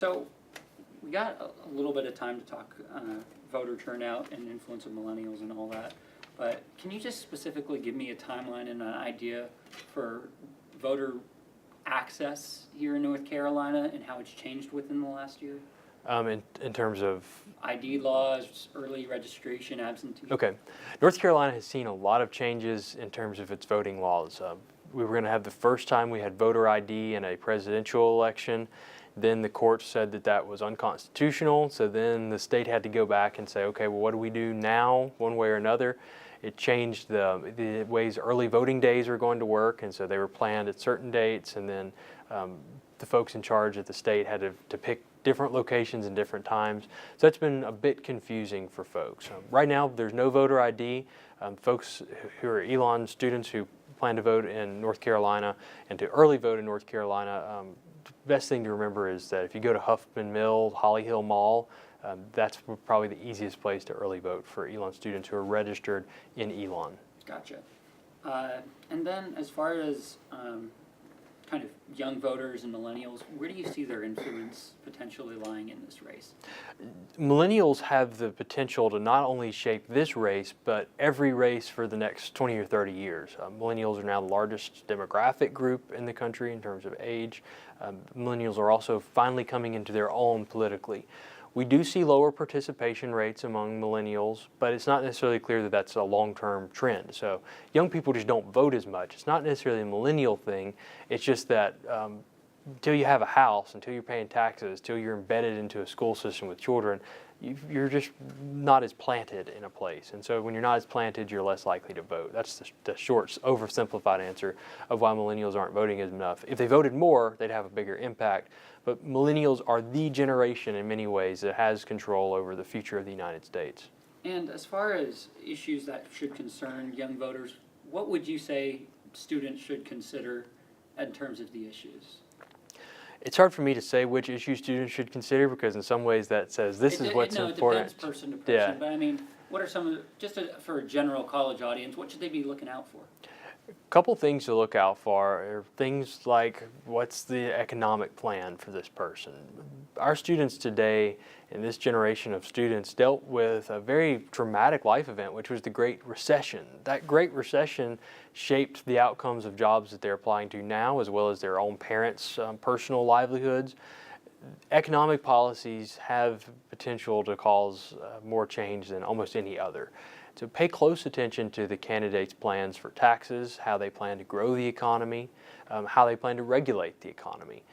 So we got a little bit of time to talk voter turnout and influence of millennials and all that, but can you just specifically give me a timeline and an idea for voter access here in North Carolina and how it's changed within the last year? In terms of ID laws, early registration, absentee. okay, North Carolina has seen a lot of changes in terms of its voting laws. We were going to have the first time we had voter ID in a presidential election. Then the court said that that was unconstitutional. So then the state had to go back and say, okay, well, what do we do now, one way or another? It changed the ways early voting days are going to work, and so they were planned at certain dates, and then the folks in charge at the state had to pick different locations and different times. So that's been a bit confusing for folks. Right now, there's no voter ID. Folks who are Elon students who plan to vote in North Carolina and to early vote in North Carolina, the best thing to remember is that if you go to Huffman Mill, Holly Hill Mall, that's probably the easiest place to early vote for Elon students who are registered in Elon. Gotcha. And then as far as kind of young voters and millennials, where do you see their influence potentially lying in this race? Millennials have the potential to not only shape this race, but every race for the next 20 or 30 years. Millennials are now the largest demographic group in the country in terms of age. Millennials are also finally coming into their own politically. We do see lower participation rates among millennials, but it's not necessarily clear that that's a long-term trend. So young people just don't vote as much. It's not necessarily a millennial thing. It's just that until you have a house, until you're paying taxes, until you're embedded into a school system with children, you're just not as planted in a place. And so when you're not as planted, you're less likely to vote. That's the short, oversimplified answer of why millennials aren't voting as enough. If they voted more, they'd have a bigger impact. But millennials are the generation in many ways that has control over the future of the United States. And as far as issues that should concern young voters, what would you say students should consider in terms of the issues? It's hard for me to say which issues students should consider because in some ways that says this is what's important. It depends person to person, yeah. But I mean, what are some of for a general college audience, what should they be looking out for? A couple things to look out for are things like what's the economic plan for this person. Our students today, and this generation of students, dealt with a very traumatic life event, which was the Great Recession. That Great Recession shaped the outcomes of jobs that they're applying to now, as well as their own parents' personal livelihoods. Economic policies have potential to cause more change than almost any other. So pay close attention to the candidates' plans for taxes, how they plan to grow the economy, how they plan to regulate the economy.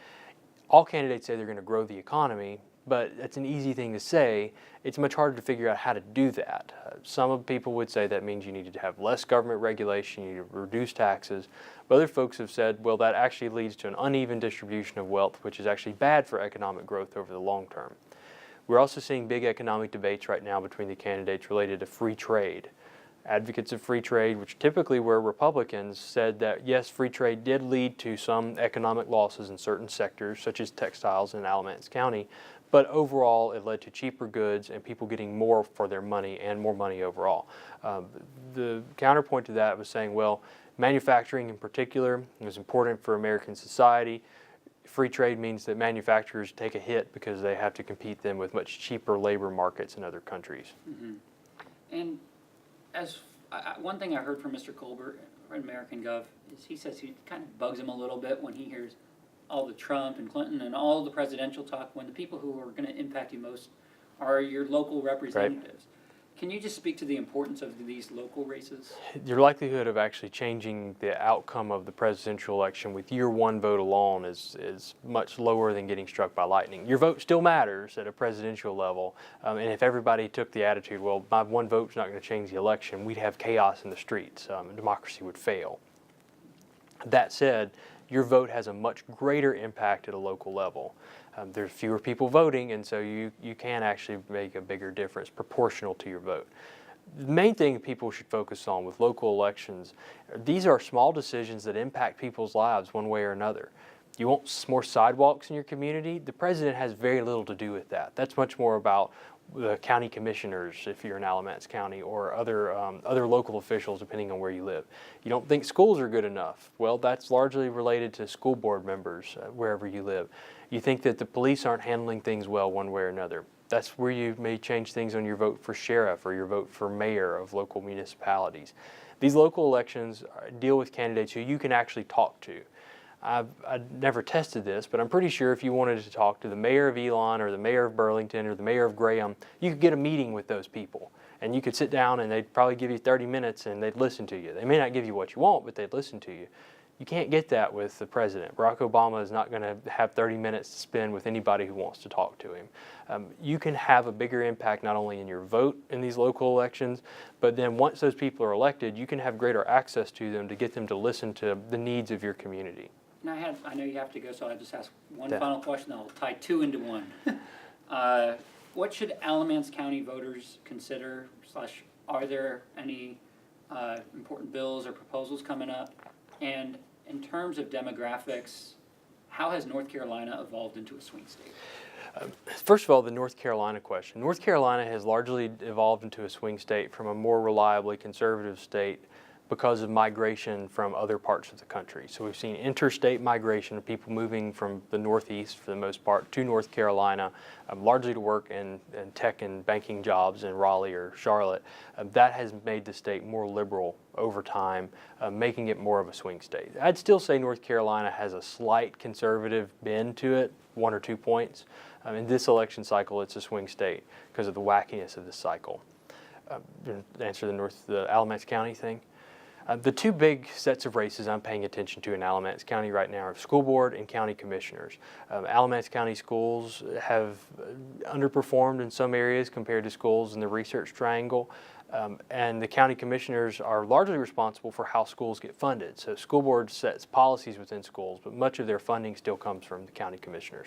All candidates say they're going to grow the economy, but it's an easy thing to say. It's much harder to figure out how to do that. Some people would say that means you need to have less government regulation, you need to reduce taxes. But other folks have said, well, that actually leads to an uneven distribution of wealth, which is actually bad for economic growth over the long term. We're also seeing big economic debates right now between the candidates related to free trade. Advocates of free trade, which typically were Republicans, said that yes, free trade did lead to some economic losses in certain sectors, such as textiles in Alamance County, but overall it led to cheaper goods and people getting more for their money and more money overall. The counterpoint to that was saying, well, manufacturing in particular is important for American society. Free trade means that manufacturers take a hit because they have to compete then with much cheaper labor markets in other countries. Mm-hmm. And as one thing I heard from Mr. Colbert at American Gov is he says he kind of bugs him a little bit when he hears all the Trump and Clinton and all the presidential talk when the people who are going to impact you most are your local representatives. Right. Can you just speak to the importance of these local races? Your likelihood of actually changing the outcome of the presidential election with your one vote alone is much lower than getting struck by lightning. Your vote still matters at a presidential level, and if everybody took the attitude, well, my one vote's not going to change the election, we'd have chaos in the streets, and democracy would fail. That said, your vote has a much greater impact at a local level. There's fewer people voting, and so you can actually make a bigger difference proportional to your vote. The main thing people should focus on with local elections, these are small decisions that impact people's lives one way or another. You want more sidewalks in your community? The president has very little to do with that. That's much more about the county commissioners, if you're in Alamance County, or other local officials, depending on where you live. You don't think schools are good enough? Well, that's largely related to school board members wherever you live. You think that the police aren't handling things well one way or another. That's where you may change things on your vote for sheriff or your vote for mayor of local municipalities. These local elections deal with candidates who you can actually talk to. I've never tested this, but I'm pretty sure if you wanted to talk to the mayor of Elon or the mayor of Burlington or the mayor of Graham, you could get a meeting with those people. And you could sit down and they'd probably give you 30 minutes and they'd listen to you. They may not give you what you want, but they'd listen to you. You can't get that with the president. Barack Obama is not going to have 30 minutes to spend with anybody who wants to talk to him. You can have a bigger impact not only in your vote in these local elections, but then once those people are elected, you can have greater access to them to get them to listen to the needs of your community. And I know you have to go, so I'll just ask one Yeah. final question. I'll tie two into one. What should Alamance County voters consider, / are there any important bills or proposals coming up? And in terms of demographics, how has North Carolina evolved into a swing state? First of all, the North Carolina question. North Carolina has largely evolved into a swing state from a more reliably conservative state because of migration from other parts of the country. So we've seen interstate migration of people moving from the Northeast, for the most part, to North Carolina, largely to work in tech and banking jobs in Raleigh or Charlotte. That has made the state more liberal over time, making it more of a swing state. I'd still say North Carolina has a slight conservative bend to it, 1 or 2 points. In this election cycle, it's a swing state because of the wackiness of this cycle. To answer the Alamance County thing. The two big sets of races I'm paying attention to in Alamance County right now are school board and county commissioners. Alamance County schools have underperformed in some areas compared to schools in the Research Triangle, and the county commissioners are largely responsible for how schools get funded. So school board sets policies within schools, but much of their funding still comes from the county commissioners.